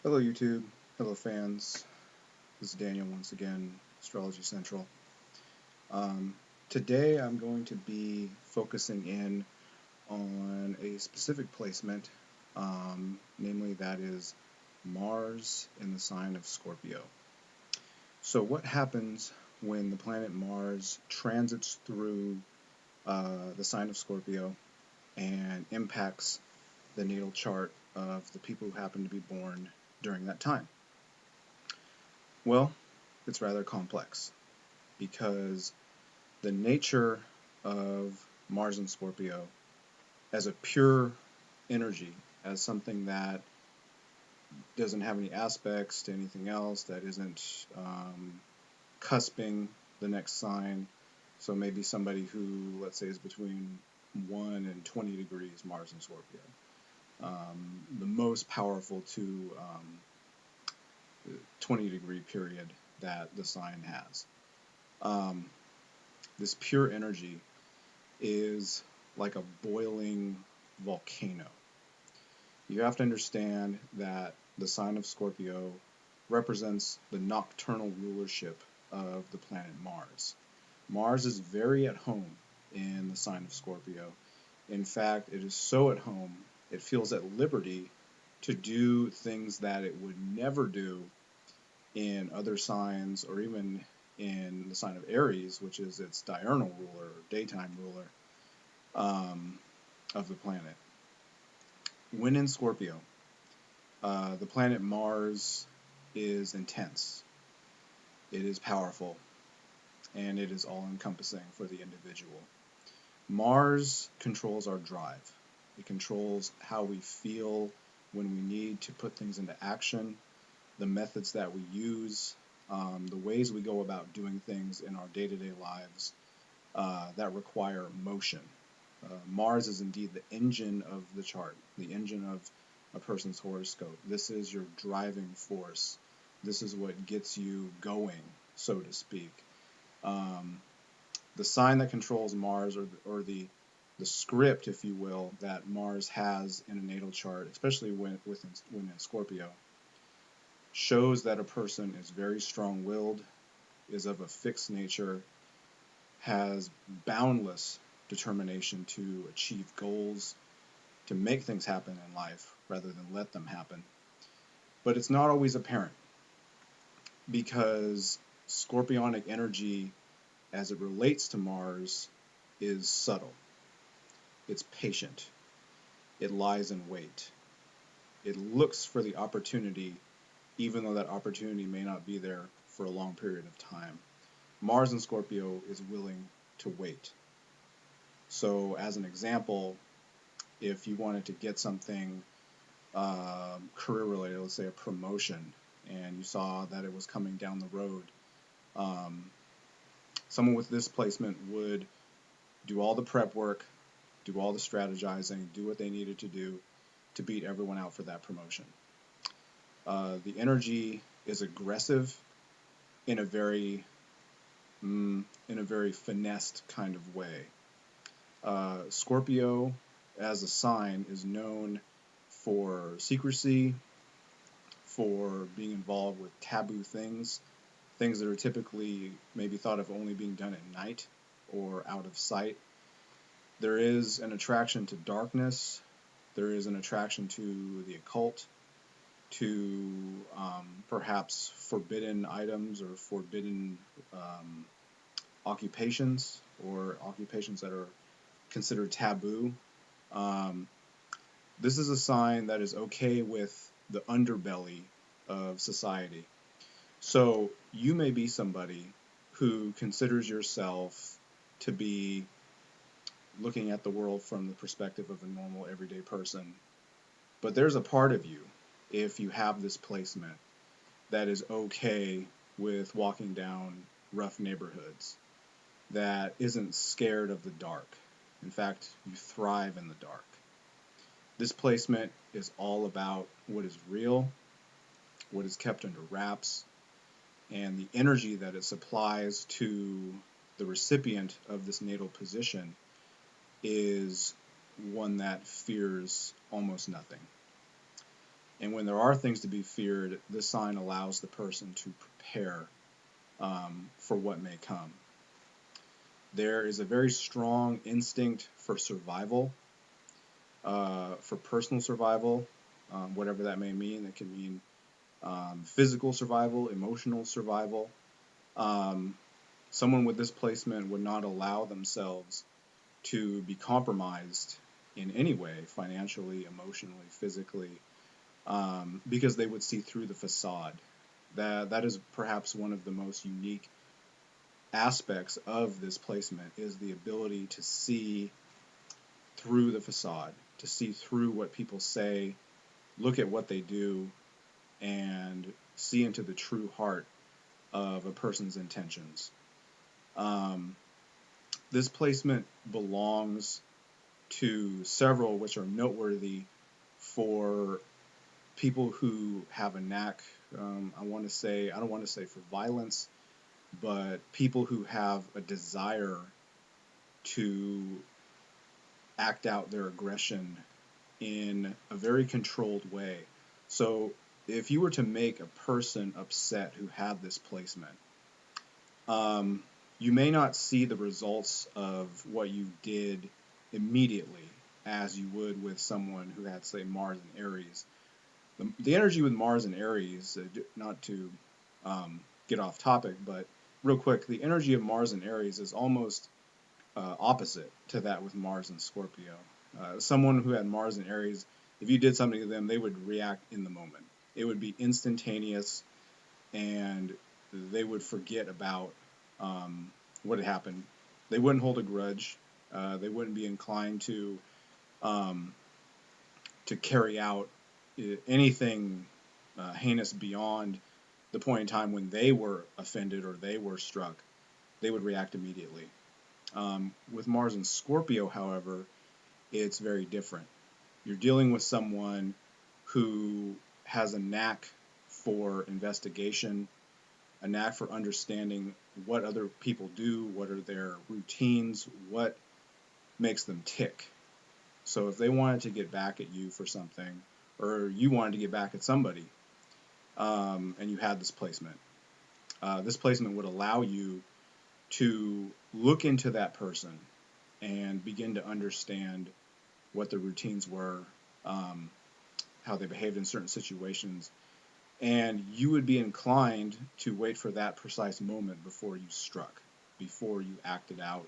Hello YouTube, hello fans. This is Daniel once again, Astrology Central. Um, Today I'm going to be focusing in on a specific placement, namely that is Mars in the sign of Scorpio. So what happens when the planet Mars transits through the sign of Scorpio and impacts the natal chart of the people who happen to be born during that time? Well, it's rather complex because the nature of Mars and Scorpio as a pure energy, as something that doesn't have any aspects to anything else, that isn't cusping the next sign. So maybe somebody who, let's say, is between 1 and 20 degrees Mars and Scorpio. The most powerful to 20-degree period that the sign has. Um, this pure energy is like a boiling volcano. You have to understand that the sign of Scorpio represents the nocturnal rulership of the planet Mars. Mars is very at home in the sign of Scorpio. In fact, it is so at home, it feels at liberty to do things that it would never do in other signs or even in the sign of Aries, which is its diurnal ruler or daytime ruler um, of the planet. When in Scorpio, the planet Mars is intense, it is powerful, and it is all encompassing for the individual. Mars controls our drive, it controls how we feel when we need to put things into action, the methods that we use, the ways we go about doing things in our day to day lives that require motion. Mars is indeed the engine of the chart, the engine of a person's horoscope. This is your driving force. This is what gets you going, so to speak. Um, the sign that controls Mars, or the script, if you will, that Mars has in a natal chart, especially when in Scorpio, shows that a person is very strong-willed, is of a fixed nature, has boundless determination to achieve goals, to make things happen in life rather than let them happen. But it's not always apparent because scorpionic energy, as it relates to Mars, is subtle. It's patient. It lies in wait. It looks for the opportunity, even though that opportunity may not be there for a long period of time. Mars in Scorpio is willing to wait. So, as an example, if you wanted to get something career related, let's say a promotion, and you saw that it was coming down the road, um, someone with this placement would do all the prep work, do all the strategizing, do what they needed to do to beat everyone out for that promotion. The energy is aggressive in a very finessed kind of way. Scorpio, as a sign, is known for secrecy, for being involved with taboo things, things that are typically maybe thought of only being done at night or out of sight. There is an attraction to darkness. There is an attraction to the occult, to perhaps forbidden items or forbidden um, occupations or occupations that are considered taboo. Um, this is a sign that is okay with the underbelly of society. So you may be somebody who considers yourself to be looking at the world from the perspective of a normal everyday person. But there's a part of you, if you have this placement, that is okay with walking down rough neighborhoods, that isn't scared of the dark. In fact, you thrive in the dark. This placement is all about what is real, what is kept under wraps, and the energy that it supplies to the recipient of this natal position is one that fears almost nothing. And when there are things to be feared, this sign allows the person to prepare for what may come. There is a very strong instinct for survival, for personal survival, whatever that may mean. It can mean physical survival, emotional survival. Um, Someone with this placement would not allow themselves to be compromised in any way, financially, emotionally, physically, because they would see through the facade. That is perhaps one of the most unique aspects of this placement, is the ability to see through the facade, to see through what people say, look at what they do, and see into the true heart of a person's intentions. Um, this placement belongs to several which are noteworthy for people who have a knack, I don't want to say for violence, but people who have a desire to act out their aggression in a very controlled way. So if you were to make a person upset who had this placement, um, you may not see the results of what you did immediately as you would with someone who had, say, Mars and Aries. The energy with Mars and Aries, not to get off topic, but real quick, the energy of Mars and Aries is almost opposite to that with Mars and Scorpio. Someone who had Mars and Aries, if you did something to them, they would react in the moment. It would be instantaneous, and they would forget about what had happened. They wouldn't hold a grudge. They wouldn't be inclined um, to carry out anything heinous beyond the point in time when they were offended or they were struck. They would react immediately. With Mars and Scorpio, however, it's very different. You're dealing with someone who has a knack for investigation, a knack for understanding what other people do, what are their routines, what makes them tick. So if they wanted to get back at you for something, or you wanted to get back at somebody, and you had this placement would allow you to look into that person and begin to understand what their routines were, um, how they behaved in certain situations, and you would be inclined to wait for that precise moment before you struck, before you acted out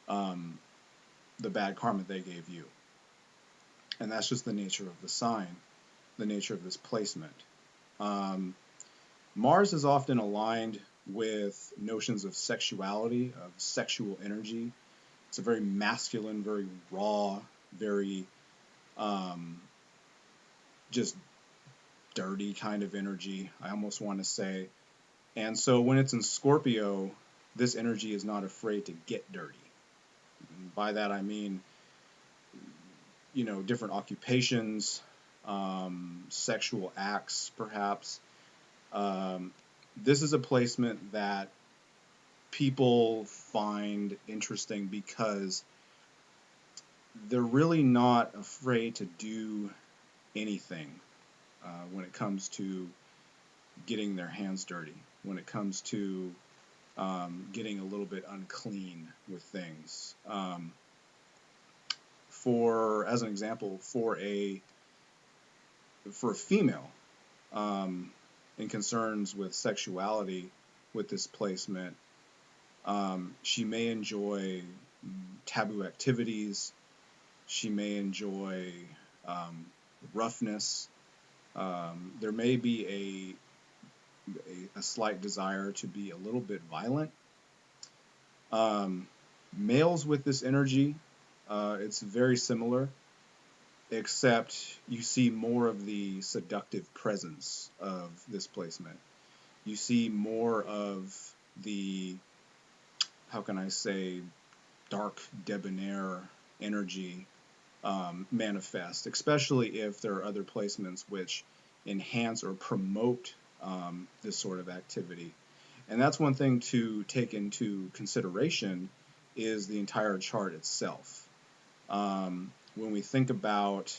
um, the bad karma they gave you. And that's just the nature of the sign, the nature of this placement. Um, Mars is often aligned with notions of sexuality, of sexual energy. It's a very masculine, very raw, very um, just dirty kind of energy, I almost want to say. And so when it's in Scorpio, this energy is not afraid to get dirty. And by that I mean, different occupations, sexual acts, perhaps. Um, this is a placement that people find interesting because they're really not afraid to do anything when it comes to getting their hands dirty, when it comes to getting a little bit unclean with things. As an example, for a female, in concerns with sexuality, with this placement, she may enjoy taboo activities. She may enjoy roughness. There may be a slight desire to be a little bit violent. Males with this energy, it's very similar, except you see more of the seductive presence of this placement. You see more of the, how can I say, dark, debonair energy manifest, especially if there are other placements which enhance or promote this sort of activity. And that's one thing to take into consideration, is the entire chart itself. When we think about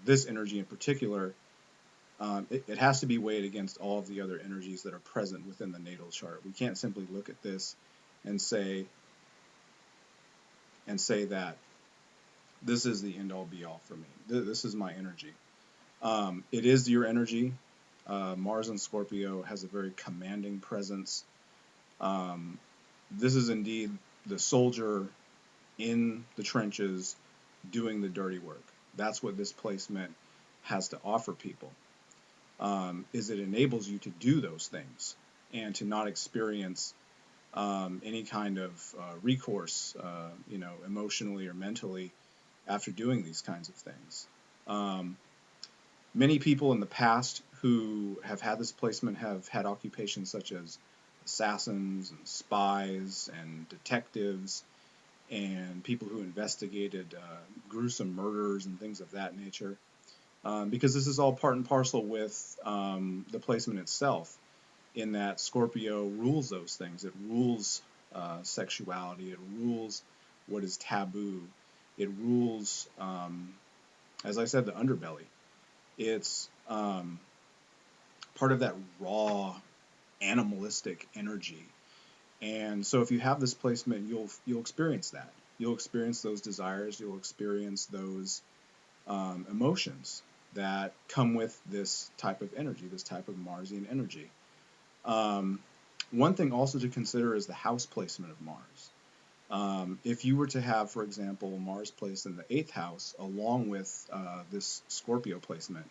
this energy in particular, it has to be weighed against all of the other energies that are present within the natal chart. We can't simply look at this and say that this is the end all be all for me. This is my energy. It is your energy. Mars in Scorpio has a very commanding presence. This is indeed the soldier in the trenches doing the dirty work. That's what this placement has to offer people. Is it enables you to do those things and to not experience any kind of recourse, emotionally or mentally after doing these kinds of things. Many people in the past who have had this placement have had occupations such as assassins and spies and detectives and people who investigated gruesome murders and things of that nature. Because this is all part and parcel with the placement itself, in that Scorpio rules those things. It rules sexuality. It rules what is taboo. It rules, as I said, the underbelly. It's part of that raw, animalistic energy. And so if you have this placement, you'll experience that. You'll experience those desires. You'll experience those emotions that come with this type of energy, this type of Marsian energy. One thing also to consider is the house placement of Mars. If you were to have, for example, Mars placed in the 8th house along with this Scorpio placement,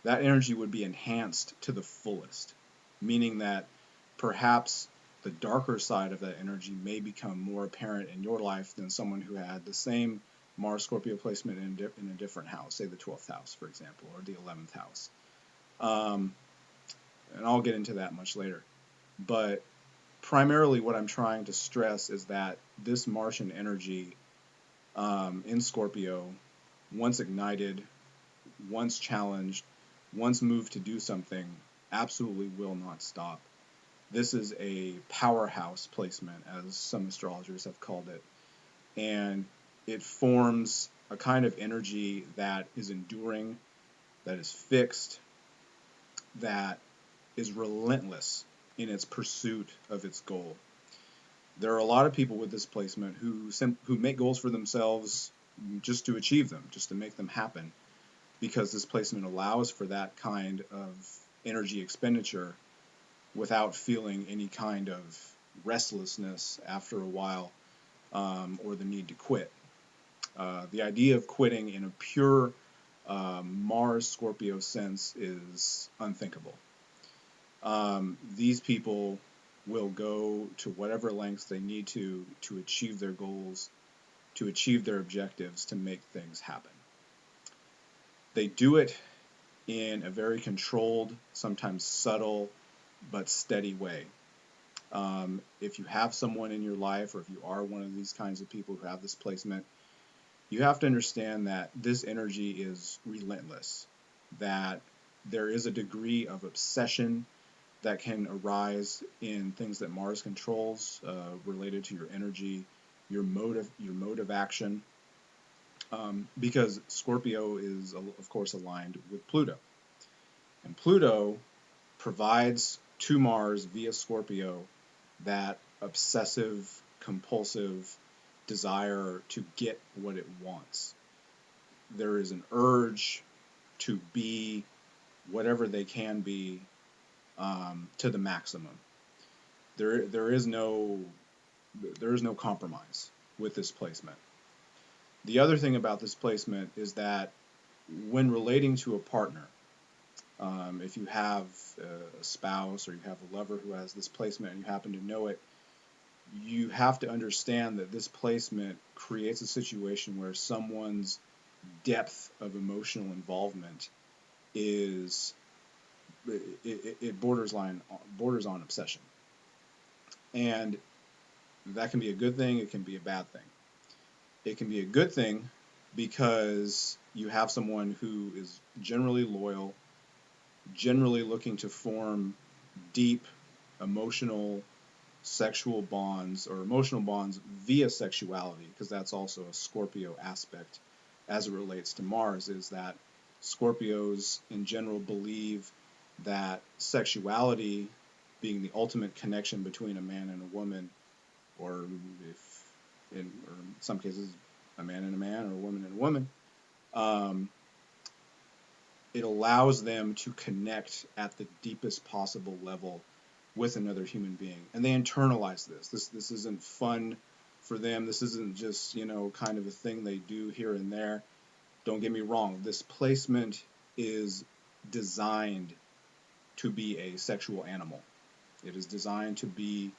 that energy would be enhanced to the fullest, meaning that perhaps the darker side of that energy may become more apparent in your life than someone who had the same Mars Scorpio placement in a different house, say the 12th house, for example, or the 11th house. And I'll get into that much later. But primarily what I'm trying to stress is that this Martian energy in Scorpio, once ignited, once challenged, once moved to do something, absolutely will not stop. This is a powerhouse placement, as some astrologers have called it. And it forms a kind of energy that is enduring, that is fixed, that is relentless in its pursuit of its goal. There are a lot of people with this placement who make goals for themselves just to achieve them, just to make them happen, because this placement allows for that kind of energy expenditure without feeling any kind of restlessness after a while, or the need to quit. The idea of quitting in a pure Mars Scorpio sense is unthinkable. These people will go to whatever lengths they need to achieve their goals, to achieve their objectives, to make things happen. They do it in a very controlled, sometimes subtle, but steady way. If you have someone in your life, or if you are one of these kinds of people who have this placement, you have to understand that this energy is relentless, that there is a degree of obsession that can arise in things that Mars controls, related to your energy, your mode of action, because Scorpio is, of course, aligned with Pluto. And Pluto provides to Mars via Scorpio that obsessive, compulsive desire to get what it wants. There is an urge to be whatever they can be, to the maximum. There is no compromise with this placement. The other thing about this placement is that when relating to a partner, if you have a spouse or you have a lover who has this placement and you happen to know it, you have to understand that this placement creates a situation where someone's depth of emotional involvement is it borders on obsession. And that can be a good thing, it can be a bad thing. It can be a good thing because you have someone who is generally loyal, generally looking to form deep emotional, sexual bonds, or emotional bonds via sexuality, because that's also a Scorpio aspect as it relates to Mars, is that Scorpios in general believe that sexuality being the ultimate connection between a man and a woman, or or in some cases, a man and a man, or a woman and a woman, um, it allows them to connect at the deepest possible level with another human being, and they internalize this. This isn't fun for them. This isn't just kind of a thing they do here and there. Don't get me wrong. This placement is designed to be a sexual animal. It is designed to be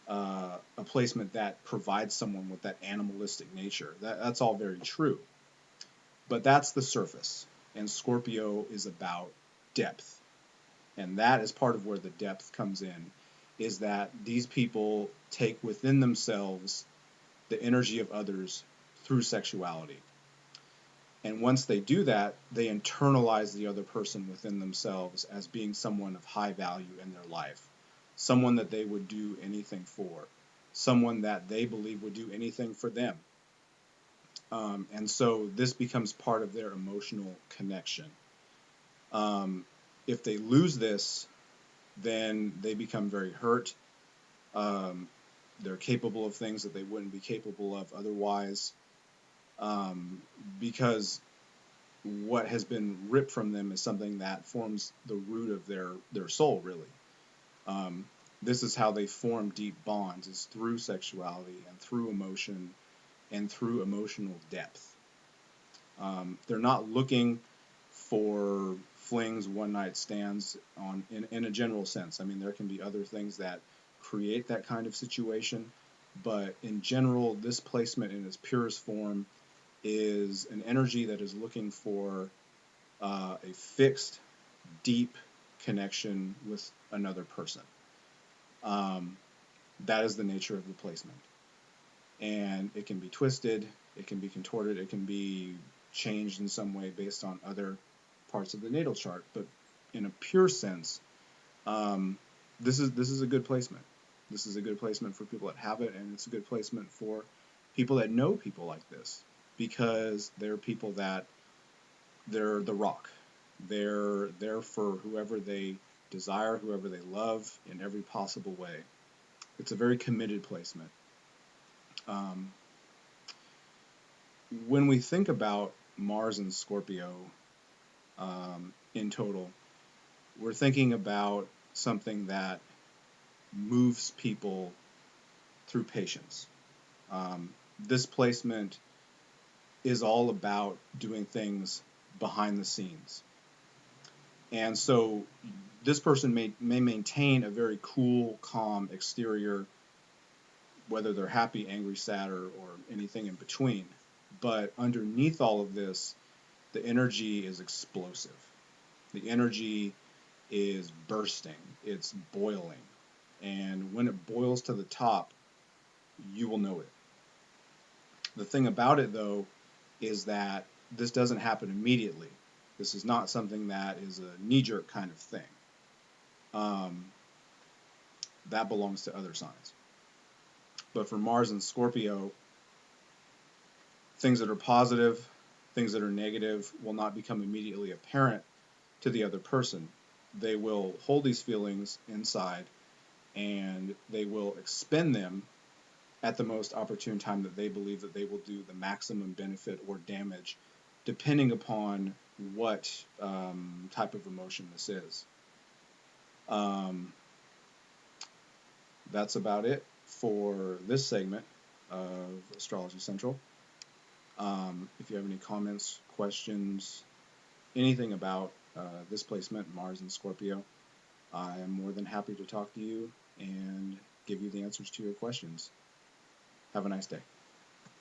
a placement that provides someone with that animalistic nature. That's all very true. But that's the surface. And Scorpio is about depth. And that is part of where the depth comes in, is that these people take within themselves the energy of others through sexuality. And once they do that, they internalize the other person within themselves as being someone of high value in their life, someone that they would do anything for, someone that they believe would do anything for them. And so this becomes part of their emotional connection. If they lose this, then they become very hurt. They're capable of things that they wouldn't be capable of otherwise, because what has been ripped from them is something that forms the root of their soul, really. This is how they form deep bonds, is through sexuality and through emotion and through emotional depth. They're not looking for flings, one-night stands in a general sense. I mean, there can be other things that create that kind of situation, but in general, this placement in its purest form is an energy that is looking for a fixed, deep connection with another person. That is the nature of the placement. And it can be twisted, it can be contorted, it can be changed in some way based on other parts of the natal chart. But in a pure sense, this is a good placement. This is a good placement for people that have it, and it's a good placement for people that know people like this, because they're people that they're the rock. They're there for whoever they desire, whoever they love in every possible way. It's a very committed placement. Um, when we think about Mars and Scorpio in total, we're thinking about something that moves people through patience. This placement is all about doing things behind the scenes. And so this person may maintain a very cool, calm exterior, whether they're happy, angry, sad, or anything in between. But underneath all of this, the energy is explosive. The energy is bursting. It's boiling. And when it boils to the top, you will know it. The thing about it, though, is that this doesn't happen immediately. This is not something that is a knee-jerk kind of thing. That belongs to other signs. But for Mars and Scorpio, things that are positive, things that are negative will not become immediately apparent to the other person. They will hold these feelings inside, and they will expend them at the most opportune time that they believe that they will do the maximum benefit or damage, depending upon what type of emotion this is. That's about it for this segment of Astrology Central. If you have any comments, questions, anything about this placement, Mars and Scorpio, I am more than happy to talk to you and give you the answers to your questions. Have a nice day.